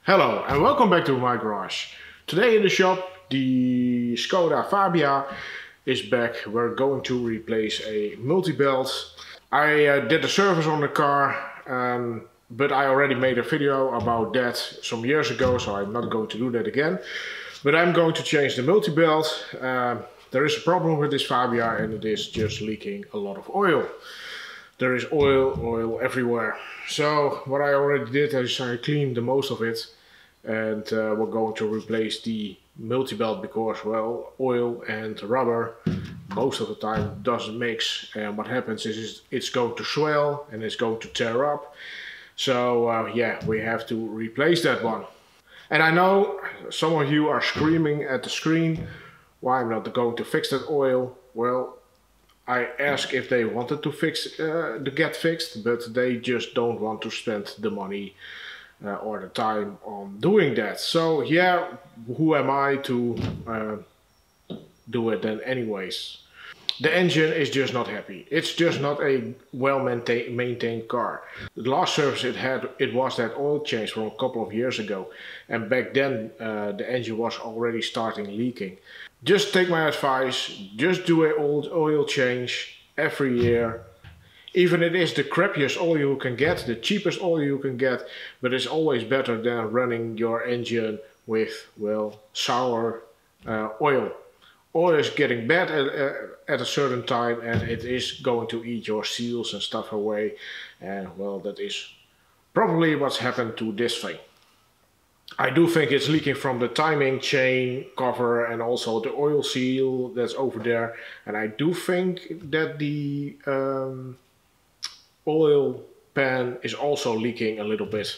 Hello and welcome back to my garage. Today in the shop the Skoda Fabia is back. We're going to replace a multi-belt. I did the service on the car, but I already made a video about that some years ago, so I'm not going to do that again. But I'm going to change the multi-belt. There is a problem with this Fabia and it is just leaking a lot of oil. There is oil everywhere. So what I already did is I cleaned the most of it, and we're going to replace the multi-belt because, well, oil and rubber most of the time doesn't mix, and what happens is it's going to swell and it's going to tear up. So yeah, we have to replace that one. And I know some of you are screaming at the screen why I'm not going to fix that oil. Well, I asked if they wanted to get fixed, but they just don't want to spend the money or the time on doing that. So yeah, who am I to do it then anyways? The engine is just not happy. It's just not a well maintained car. The last service it was that oil change from a couple of years ago, and back then the engine was already starting leaking. Just take my advice, just do an oil change every year. Even it is the crappiest oil you can get, the cheapest oil you can get, but it's always better than running your engine with, well, sour oil. Oil is getting bad at a certain time and it is going to eat your seals and stuff away. And well, that is probably what's happened to this thing. I do think it's leaking from the timing chain cover and also the oil seal that's over there. And I do think that the oil pan is also leaking a little bit.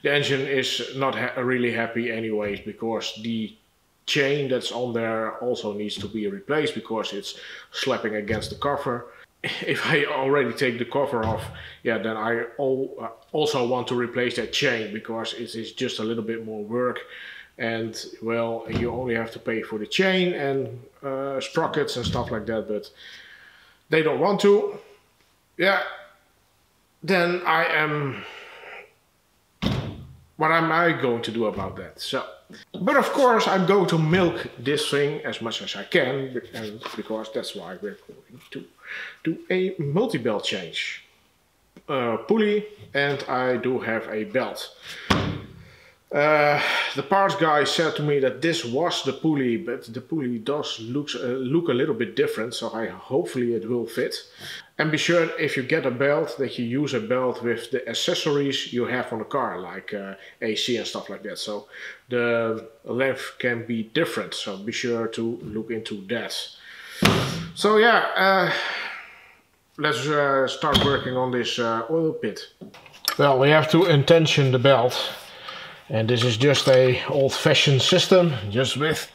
The engine is not really happy anyways, because the chain that's on there also needs to be replaced because it's slapping against the cover. If I already take the cover off, yeah, then I also want to replace that chain because it is just a little bit more work. And well, you only have to pay for the chain and sprockets and stuff like that, but they don't want to. Yeah, then what am I going to do about that? So, but of course I'm going to milk this thing as much as I can, and because that's why we're going to do a multi-belt change. Pulley, and I do have a belt. The parts guy said to me that this was the pulley, but the pulley does look a little bit different, so hopefully it will fit. And be sure if you get a belt that you use a belt with the accessories you have on the car, like AC and stuff like that. So the length can be different, so be sure to look into that. So yeah, let's start working on this oil pit. Well, we have to intention the belt. And this is just a old-fashioned system, just with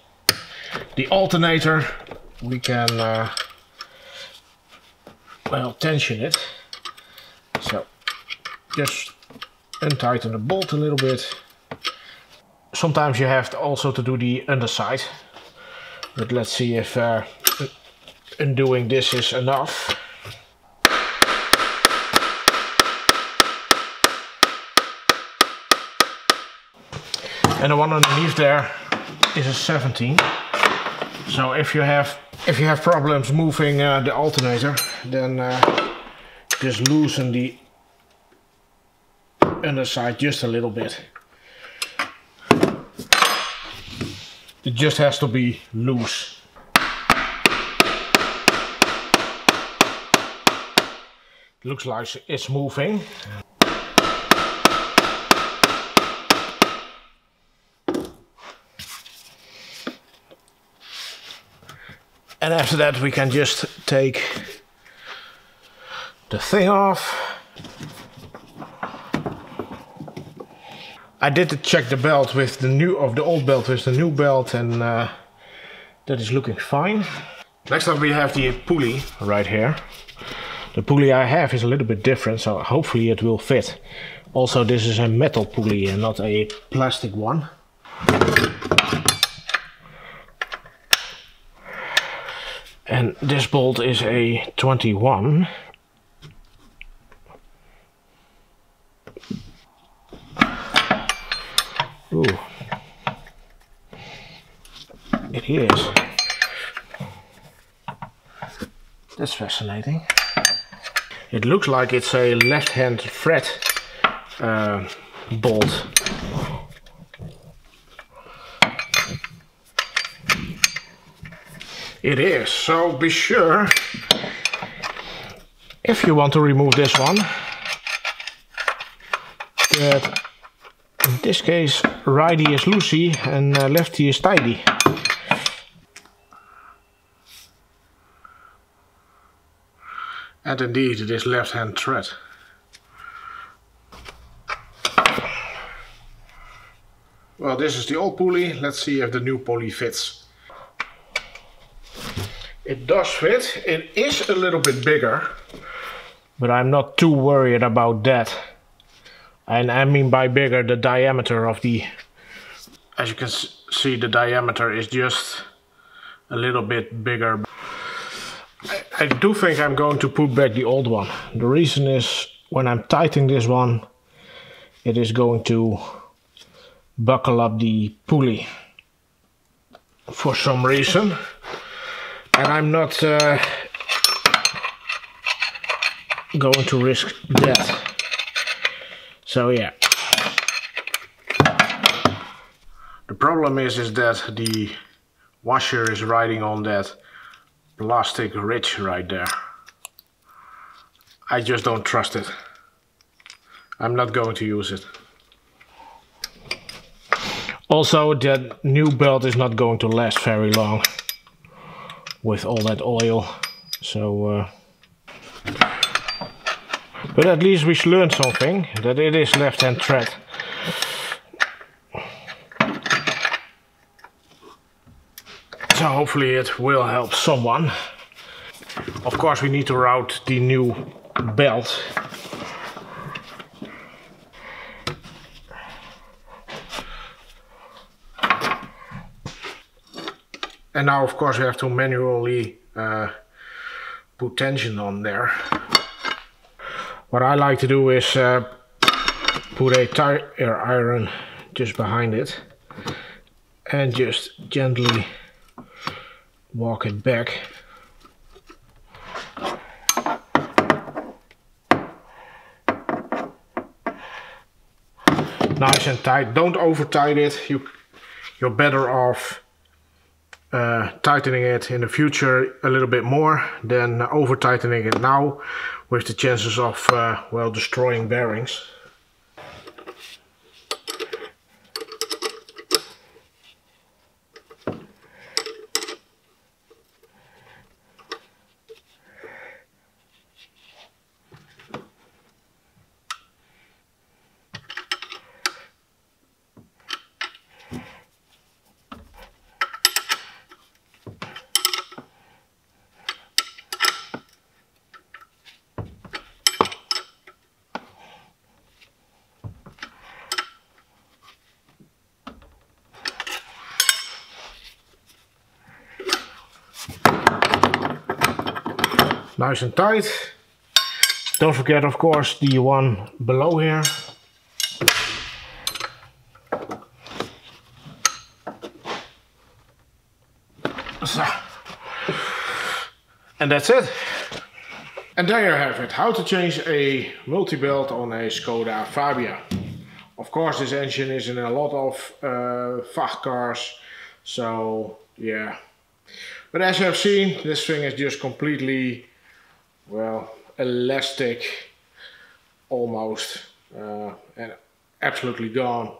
the alternator. We can, well, tension it. So, just untighten the bolt a little bit. Sometimes you have to also do the underside. But let's see if undoing this is enough. And the one underneath there is a 17. So if you have problems moving the alternator, then just loosen the underside just a little bit. It just has to be loose. It looks like it's moving. And after that we can just take the thing off. I did check the belt with the old belt with the new belt, and that is looking fine. Next up we have the pulley right here. The pulley I have is a little bit different, so hopefully it will fit. Also, this is a metal pulley and not a plastic one. And this bolt is a 21. Ooh. It is. That's fascinating. It looks like it's a left-hand thread bolt. It is, so be sure, if you want to remove this one, that in this case righty is loosey and lefty is tighty. And indeed it is left-hand thread. Well, this is the old pulley. Let's see if the new pulley fits. It does fit. It is a little bit bigger, but I'm not too worried about that. And I mean by bigger, the diameter of the... As you can see, the diameter is just a little bit bigger. I do think I'm going to put back the old one. The reason is, when I'm tightening this one, it is going to buckle up the pulley for some reason. And I'm not going to risk that. So yeah. The problem is that the washer is riding on that plastic ridge right there. I just don't trust it. I'm not going to use it. Also, that new belt is not going to last very long with all that oil. So but at least we learned something, that it is left-hand thread. So hopefully it will help someone. Of course we need to route the new belt. And now of course we have to manually put tension on there. What I like to do is put a tire iron just behind it and just gently walk it back. Nice and tight. Don't over tight it. You're better off tightening it in the future a little bit more than over tightening it now, with the chances of well, destroying bearings. Nice and tight. Don't forget, of course, the one below here. So. And that's it. And there you have it. How to change a multi-belt on a Skoda Fabia. Of course, this engine is in a lot of VAG cars. So, yeah. But as you have seen, this thing is just completely, well, elastic, almost, and absolutely gone.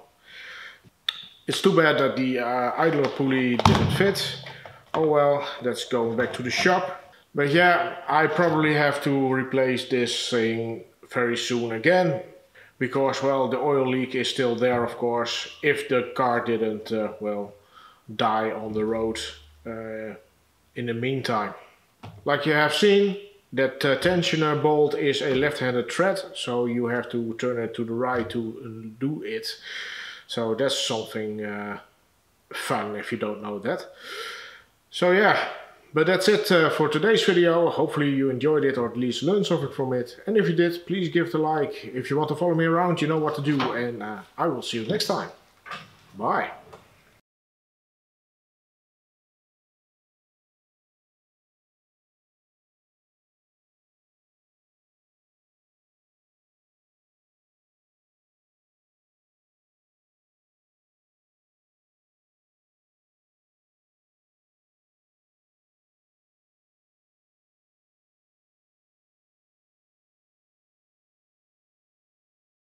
It's too bad that the idler pulley didn't fit. Oh well, that's going back to the shop. But yeah, I probably have to replace this thing very soon again. Because, well, the oil leak is still there, of course, if the car didn't, well, die on the road in the meantime. Like you have seen, that tensioner bolt is a left-handed thread, so you have to turn it to the right to do it. So that's something fun if you don't know that. So yeah, but that's it for today's video. Hopefully you enjoyed it or at least learned something from it. And if you did, please give it a like. If you want to follow me around, you know what to do. And I will see you next time. Bye.